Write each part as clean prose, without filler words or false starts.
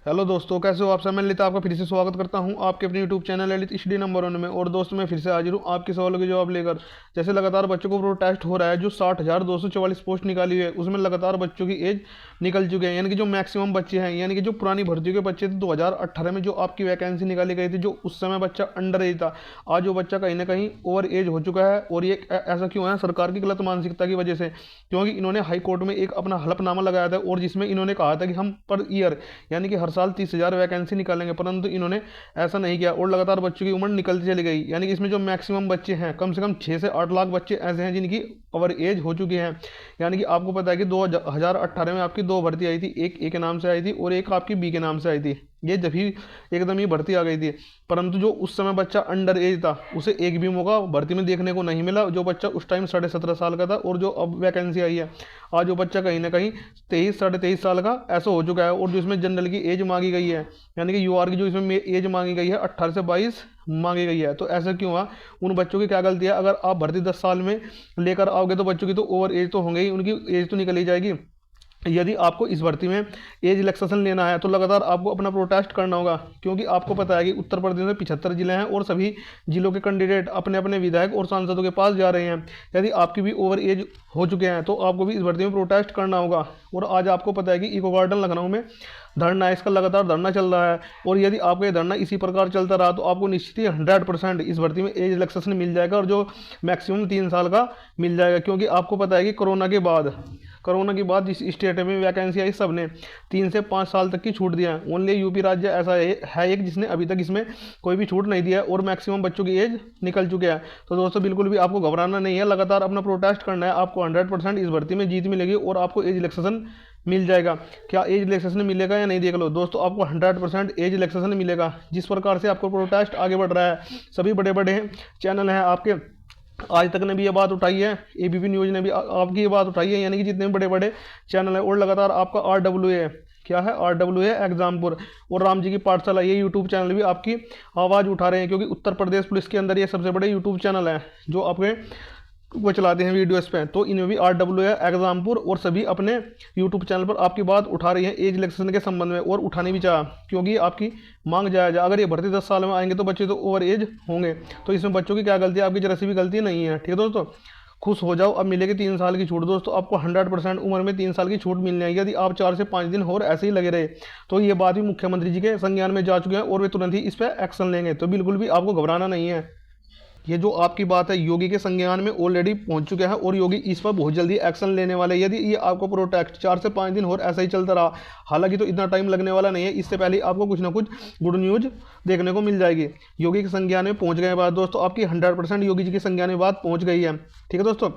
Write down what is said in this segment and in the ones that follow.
Hello दोस्तों, कैसे हो आप सब। मैं ललित आपका फिर से स्वागत करता हूं आपके अपने YouTube channel Lalit study number 1 में। और दोस्तों मैं फिर से हाजिर हूं आपके सवालों के जवाब लेकर। जैसे लगातार बच्चों को प्रोटेस्ट हो रहा है, जो 60,244 पोस्ट निकाली हुई है उसमें लगातार बच्चों की एज निकल चुके हैं। यानी कि जो मैक्सिमम बच्चे हैं, यानी कि जो पुरानी भर्तियों के बच्चे थे 2018 में जो आपकी वैकेंसी निकाली गई थी, जो उस समय बच्चा अंडर एज था, आज वो बच्चा कहीं ना कहीं ओवर एज हो चुका है। और ये ऐसा क्यों है? सरकार की गलत मानसिकता की वजह से। क्योंकि इन्होंने हाई कोर्ट में एक अपना हलफनामा लगाया था और जिसमें इन्होंने कहा था कि हम पर ईयर यानी कि हर साल 30,000 वैकेंसी निकालेंगे, परंतु इन्होंने ऐसा नहीं किया और लगातार बच्चों की उम्र निकलती चली गई। यानी कि इसमें जो मैक्सिमम बच्चे हैं, कम से कम 6 से 8 लाख बच्चे ऐसे हैं जिनकी ओवर एज हो चुकी है। यानी कि आपको पता है कि 2018 में आपकी दो भर्ती आई थी, एक ए के नाम से आई थी और एक आपकी बी के नाम से आई थी। ये जब ही एकदम ही भर्ती आ गई थी, परंतु जो उस समय बच्चा अंडर एज था उसे एक भी मौका भर्ती में देखने को नहीं मिला। जो बच्चा उस टाइम 17.5 साल का था और जो अब वैकेंसी आई है, आज वो बच्चा कहीं ना कहीं 23 23.5 साल का ऐसा हो चुका है। और जो इसमें जनरल की एज मांगी गई है, यानी कि यूआर की जो इसमें एज मांगी गई है 18 से 22 मांगी गई है। तो ऐसा क्यों हुआ? उन बच्चों की क्या गलती है? अगर आप भर्ती 10 साल में लेकर आओगे तो बच्चों की तो ओवर एज तो होंगे ही, उनकी एज तो निकल ही जाएगी। यदि आपको इस भर्ती में एज रिलैक्सेशन लेना है तो लगातार आपको अपना प्रोटेस्ट करना होगा। क्योंकि आपको पता है कि उत्तर प्रदेश में 75 जिले हैं और सभी जिलों के कैंडिडेट अपने अपने विधायक और सांसदों के पास जा रहे हैं। यदि आपकी भी ओवर एज हो चुके हैं तो आपको भी इस भर्ती में प्रोटेस्ट करना होगा। और आज आपको पता है कि इको गार्डन लखनऊ में धरना है, इसका लगातार धरना चल रहा है। और यदि आपका ये धरना इसी प्रकार चलता रहा तो आपको निश्चित ही 100% इस भर्ती में एज रिलैक्सेशन मिल जाएगा और जो मैक्सिमम 3 साल का मिल जाएगा। क्योंकि आपको पता है कि कोरोना के बाद जिस स्टेट में वैकेंसी आई, सब ने 3 से 5 साल तक की छूट दिया है। ओनली यूपी राज्य ऐसा है एक जिसने अभी तक इसमें कोई भी छूट नहीं दिया है और मैक्सिमम बच्चों की एज निकल चुके हैं। तो दोस्तों बिल्कुल भी आपको घबराना नहीं है, लगातार अपना प्रोटेस्ट करना है। आपको 100% इस भर्ती में जीत मिलेगी और आपको एज रिलैक्सेशन मिल जाएगा। क्या एज रिलैक्सेशन मिलेगा या नहीं, देख लो दोस्तों, आपको 100% एज रिलैक्सेशन मिलेगा। जिस प्रकार से आपको प्रोटेस्ट आगे बढ़ रहा है, सभी बड़े बड़े चैनल हैं आपके, आज तक ने भी ये बात उठाई है, एबीपी न्यूज़ ने भी आपकी ये बात उठाई है। यानी कि जितने बड़े बड़े चैनल हैं, और लगातार आपका RWA क्या है, RWA एग्जामपुर और राम जी की पाठशाला, ये यूट्यूब चैनल भी आपकी आवाज़ उठा रहे हैं। क्योंकि उत्तर प्रदेश पुलिस के अंदर ये सबसे बड़े यूट्यूब चैनल हैं जो आपके वो चलाते हैं वीडियोस पे। तो इनमें भी RWA एग्जामपुर और सभी अपने यूट्यूब चैनल पर आपकी बात उठा रही है एज रिलैक्सेशन के संबंध में, और उठानी भी चाहा क्योंकि आपकी मांग जायज़ है। अगर ये भर्ती 10 साल में आएंगे तो बच्चे तो ओवर एज होंगे। तो इसमें बच्चों की क्या गलती है? आपकी जरा सी भी गलती नहीं है। ठीक है दोस्तों, खुश हो जाओ, अब मिलेगी 3 साल की छूट। दोस्तों आपको 100% उम्र में 3 साल की छूट मिलनी है। यदि आप 4 से 5 दिन और ऐसे ही लगे रहे तो ये बात भी मुख्यमंत्री जी के संज्ञान में जा चुके हैं और वे तुरंत ही इस पर एक्शन लेंगे। तो बिल्कुल भी आपको घबराना नहीं है। ये जो आपकी बात है योगी के संज्ञान में ऑलरेडी पहुंच चुका है और योगी इस पर बहुत जल्दी एक्शन लेने वाले हैं। यदि ये आपको प्रोटेक्ट 4 से 5 दिन और ऐसा ही चलता रहा, हालांकि तो इतना टाइम लगने वाला नहीं है, इससे पहले आपको कुछ ना कुछ गुड न्यूज देखने को मिल जाएगी। योगी के संज्ञान में पहुंच गए बात दोस्तों, आपकी 100% योगी जी के संज्ञान में बात पहुंच गई है। ठीक है दोस्तों,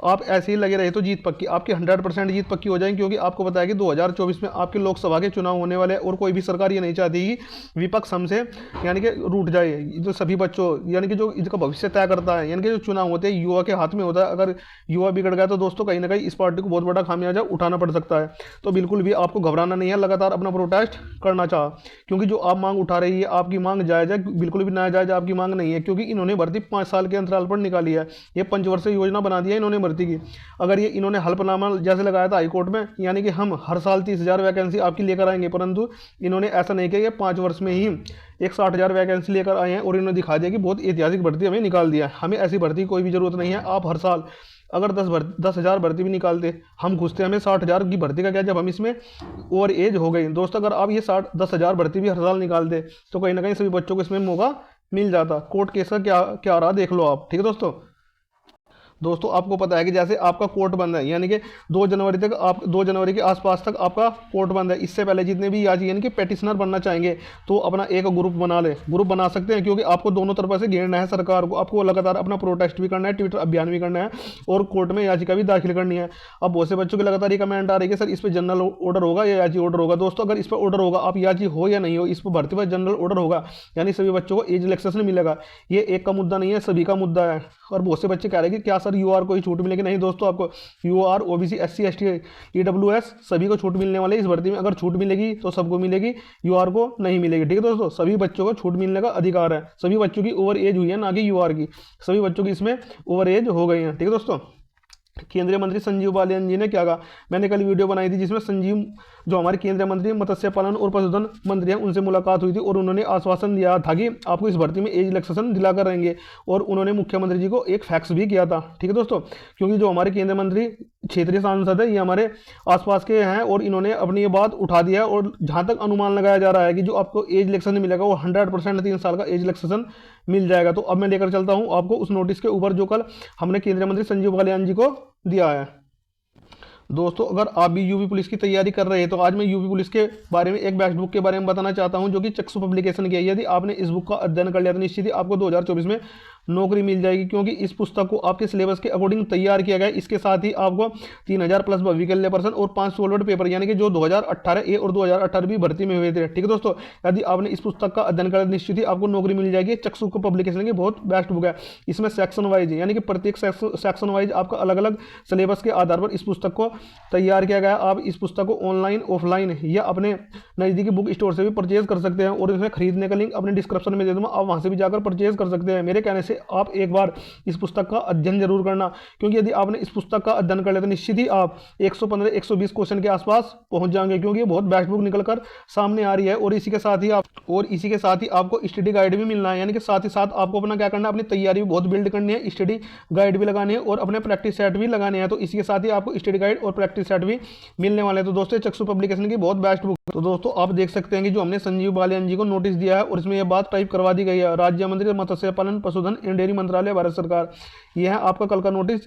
आप ऐसे ही लगे रहे तो जीत पक्की, आपकी 100% जीत पक्की हो जाएगी। क्योंकि आपको पता है कि 2024 में आपके लोकसभा के चुनाव होने वाले हैं और कोई भी सरकार ये नहीं चाहती कि विपक्ष हमसे यानी कि रूठ जाए। जो सभी बच्चों यानी कि जो इसका भविष्य तय करता है, यानी कि जो चुनाव होते हैं युवा के हाथ में होता है। अगर युवा बिगड़ गया तो दोस्तों कहीं ना कहीं इस पार्टी को बहुत बड़ा खामियाजा उठाना पड़ सकता है। तो बिल्कुल भी आपको घबराना नहीं है, लगातार अपना प्रोटेस्ट करना चाह। क्योंकि जो आप मांग उठा रही है आपकी मांग जायज़ है, बिल्कुल भी नाजायज आपकी मांग नहीं है। क्योंकि इन्होंने भर्ती 5 साल के अंतराल पर निकाली है, ये पंचवर्षीय योजना बना दिया इन्होंने भर्ती की। अगर ये इन्होंने हल्फनामा जैसे लगाया था हाईकोर्ट में, यानी कि हम हर साल 30,000 वैकेंसी आपकी लेकर आएंगे, परंतु इन्होंने ऐसा नहीं किया। 5 वर्ष में ही एक 60,000 वैकेंसी लेकर आए हैं और इन्होंने दिखा दिया कि बहुत ऐतिहासिक भर्ती हमें निकाल दिया है। हमें ऐसी भर्ती की कोई भी जरूरत नहीं है। आप हर साल अगर 10,000 भर्ती भी निकालते, हम घुसते, हमें 60,000 की भर्ती का क्या, जब हम इसमें ओवर एज हो गई। दोस्तों अगर आप ये 10,000 भर्ती भी हर साल निकालते तो कहीं ना कहीं सभी बच्चों को इसमें मौका मिल जाता। कोर्ट केस का क्या क्या रहा देख लो आप। ठीक है दोस्तों आपको पता है कि जैसे आपका कोर्ट बंद है, यानी कि 2 जनवरी तक, आप 2 जनवरी के आसपास तक आपका कोर्ट बंद है। इससे पहले जितने भी याची यानी कि पेटिशनर बनना चाहेंगे तो अपना एक ग्रुप बना सकते हैं। क्योंकि आपको दोनों तरफ से घेरना है सरकार को, आपको लगातार अपना प्रोटेस्ट भी करना है, ट्विटर अभियान भी करना है और कोर्ट में याचिका भी दाखिल करनी है। अब बहुत से बच्चों के लगातार ये कमेंट आ रही है कि सर इस पर जनरल ऑर्डर होगा या याची ऑर्डर होगा। दोस्तों अगर इस पर ऑर्डर होगा, आप याची हो या नहीं हो, इस पर भर्ती पर जनरल ऑर्डर होगा, यानी सभी बच्चों को एज रिलैक्सेशन मिलेगा। ये एक का मुद्दा नहीं है, सभी का मुद्दा है। और बहुत से बच्चे कह रहे हैं कि क्या सर यूआर को ही छूट मिलेगी? नहीं दोस्तों, आपको UR, OBC, SC, ST, EWS सभी को छूट मिलने वाली है इस भर्ती में। अगर छूट मिलेगी तो सबको मिलेगी, यूआर को नहीं मिलेगी। ठीक है दोस्तों, सभी बच्चों को छूट मिलने का अधिकार है। सभी बच्चों की ओवर एज हुई है, ना कि यूआर की। सभी बच्चों की इसमें ओवर एज हो गई है। ठीक है दोस्तों, केंद्रीय मंत्री संजीव बालियान जी ने क्या कहा, मैंने कल वीडियो बनाई थी जिसमें संजीव जो हमारे केंद्रीय मंत्री मत्स्य पालन और पशुधन मंत्री हैं उनसे मुलाकात हुई थी और उन्होंने आश्वासन दिया था कि आपको इस भर्ती में एज रिलैक्सेशन दिलाकर रहेंगे, और उन्होंने मुख्यमंत्री जी को एक फैक्स भी किया था। ठीक है दोस्तों, क्योंकि जो हमारे केंद्रीय मंत्री क्षेत्रीय सांसद है ये हमारे आसपास के हैं और इन्होंने अपनी ये बात उठा दिया है, और जहां तक अनुमान लगाया जा रहा है कि जो आपको एज रिलैक्सेशन मिलेगा वो 100% 3 साल का एज रिलैक्सेशन मिल जाएगा। तो अब मैं लेकर चलता हूं आपको उस नोटिस के ऊपर जो कल हमने केंद्रीय मंत्री संजीव बालियान जी को दिया है। दोस्तों, अगर आप भी यूपी पुलिस की तैयारी कर रहे हैं तो आज मैं यूपी पुलिस के बारे में एक बेस्ट बुक के बारे में बताना चाहता हूं जो कि चक्षु पब्लिकेशन की है। यदि आपने इस बुक का अध्ययन कर लिया तो निश्चित ही आपको 2024 में नौकरी मिल जाएगी, क्योंकि इस पुस्तक को आपके सिलेबस के अकॉर्डिंग तैयार किया गया है। इसके साथ ही आपको 3000 प्लस वहीकल पर्सन और 5 सोलवर्ड पेपर यानी कि जो 2018 ए और 2018 भी भर्ती में हुए थे। ठीक है दोस्तों, यदि आपने इस पुस्तक का अध्ययन कर निश्चित ही आपको नौकरी मिल जाएगी। चक्षु पब्लिकेशन की बहुत बेस्ट बुक है। इसमें सेक्शन वाइज यानी कि प्रत्येक सेक्शन वाइज आपका अलग अलग सिलेबस के आधार पर इस पुस्तक को तैयार किया गया है। आप इस पुस्तक को ऑनलाइन ऑफलाइन या अपने नज़दीकी बुक स्टोर से भी परचेज कर सकते हैं, और इसमें खरीदने का लिंक अपने डिस्क्रिप्शन में दे दूंगा, आप वहां से भी जाकर परचेज कर सकते हैं। मेरे कहने से आप एक बार इस पुस्तक का अध्ययन जरूर करना, क्योंकि यदि आपने इस पुस्तक का अध्ययन कर लिया तो निश्चित ही आप 115-120 क्वेश्चन के आसपास पहुंच जाएंगे, क्योंकि ये बहुत बेस्ट बुक निकलकर सामने आ रही है। और इसी के साथ ही आपको स्टडी गाइड भी मिलना है, यानी कि साथ ही साथ आपको अपना क्या करना है, अपनी तैयारी भी बहुत बिल्ड करनी है, स्टडी गाइड भी लगाने हैं और अपने प्रैक्टिस सेट भी लगाने हैं। तो इसी के साथ ही आपको स्टडी गाइड और प्रैक्टिस सेट भी मिलने वाले हैं। तो दोस्तों, चक्षु पब्लिकेशन की बहुत बेस्ट बुक। तो दोस्तों, आप देख सकते हैं कि जो हमने संजीव बालियान जी को नोटिस दिया है और इसमें यह बात टाइप करवा दी गई है। राज्य मंत्री मत्स्य पालन पशुधन एवं डेयरी मंत्रालय भारत सरकार, यह है आपका कल का नोटिस।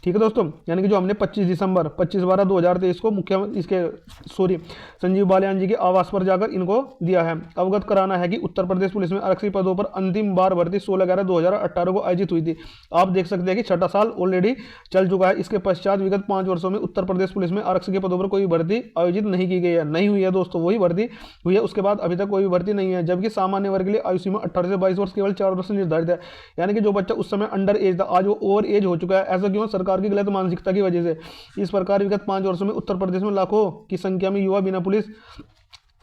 ठीक है दोस्तों, यानी कि जो हमने 25/12/2023 को संजीव बालियान जी के आवास पर जाकर इनको दिया है। अवगत कराना है कि उत्तर प्रदेश पुलिस में आरक्षी पदों पर अंतिम बार भर्ती 16/11/2018 को आयोजित हुई थी। आप देख सकते हैं कि 6ठा साल ऑलरेडी चल चुका है। इसके पश्चात विगत 5 वर्षों में उत्तर प्रदेश पुलिस में आरक्षी के पदों पर कोई भर्ती आयोजित नहीं की गई है, नहीं हुई है दोस्तों, वही भर्ती हुई है। उसके बाद अभी तक कोई भर्ती नहीं है, जबकि सामान्य वर्ग के लिए आयु सीमा 18 से 22 वर्ष केवल 4 वर्ष निर्धारित है। यानी कि जो बच्चा उस समय अंडर एज था आज वो ओवर एज हो चुका है। ऐसा क्यों? सरकार की गलत मानसिकता की वजह से। इस प्रकार विगत 5 वर्षों में उत्तर प्रदेश में लाखों की संख्या में युवा बिना पुलिस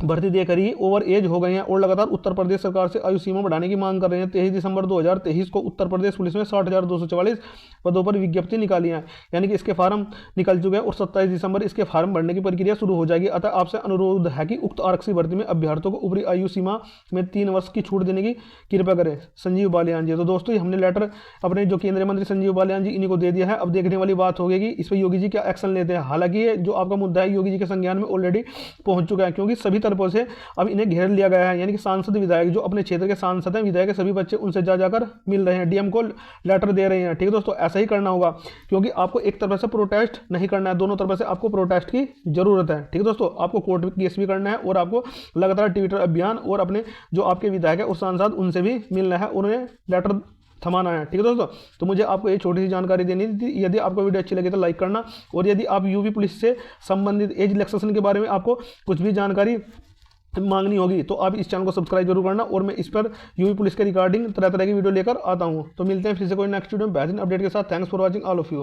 भर्ती देकर ही ओवर एज हो गए हैं और लगातार उत्तर प्रदेश सरकार से आयु सीमा बढ़ाने की मांग कर रहे हैं। 23 दिसंबर 2023 को उत्तर प्रदेश पुलिस में 60,244 पदों पर विज्ञप्ति निकाली है, यानी कि इसके फार्म निकल चुके हैं और 27 दिसंबर इसके फार्म भरने की प्रक्रिया शुरू हो जाएगी। अतः आपसे अनुरोध है कि उक्त आरक्षी भर्ती में अभ्यर्थियों को ऊपरी आयु सीमा में 3 वर्ष की छूट देने की कृपा करें। संजीव बालियान जी। तो दोस्तों, हमने लेटर अपने जो केंद्रीय मंत्री संजीव बालियान जी इन्हीं को दे दिया है। अब देखने वाली बात होगी कि इस पर योगी जी क्या एक्शन लेते हैं। हालांकि ये जो आपका मुद्दा है योगी जी के संज्ञान में ऑलरेडी पहुंच चुका है, क्योंकि सभी तरफों से अब इन्हें घेर लिया गया है। यानी कि सांसद विधायक जो अपने क्षेत्र के सांसद हैं, विधायक सभी बच्चे उनसे जाकर मिल रहे हैं, डीएम को लेटर दे रहे हैं। ठीक है दोस्तों, ऐसा ही करना होगा, क्योंकि आपको एक तरफ से प्रोटेस्ट नहीं करना है, दोनों तरफ से आपको प्रोटेस्ट की जरूरत है। ठीक है दोस्तों, आपको कोर्ट केस भी करना है और आपको लगातार ट्विटर अभियान और अपने जो आपके विधायक है और सांसद उनसे भी मिलना है, उन्हें लेटर थमाना है। ठीक है दोस्तों, तो मुझे आपको एक छोटी सी जानकारी देनी थी। यदि आपको वीडियो अच्छी लगी तो लाइक करना, और यदि आप यूपी पुलिस से संबंधित एज रिलैक्सेशन के बारे में आपको कुछ भी जानकारी मांगनी होगी तो आप इस चैनल को सब्सक्राइब जरूर करना, और मैं इस पर यूपी पुलिस के रिगार्डिंग तरह तरह की वीडियो लेकर आता हूं। तो मिलते हैं फिर से कोई नेक्स्ट वीडियो में बेहतरीन अपडेट के साथ। Thanks for watching all of you.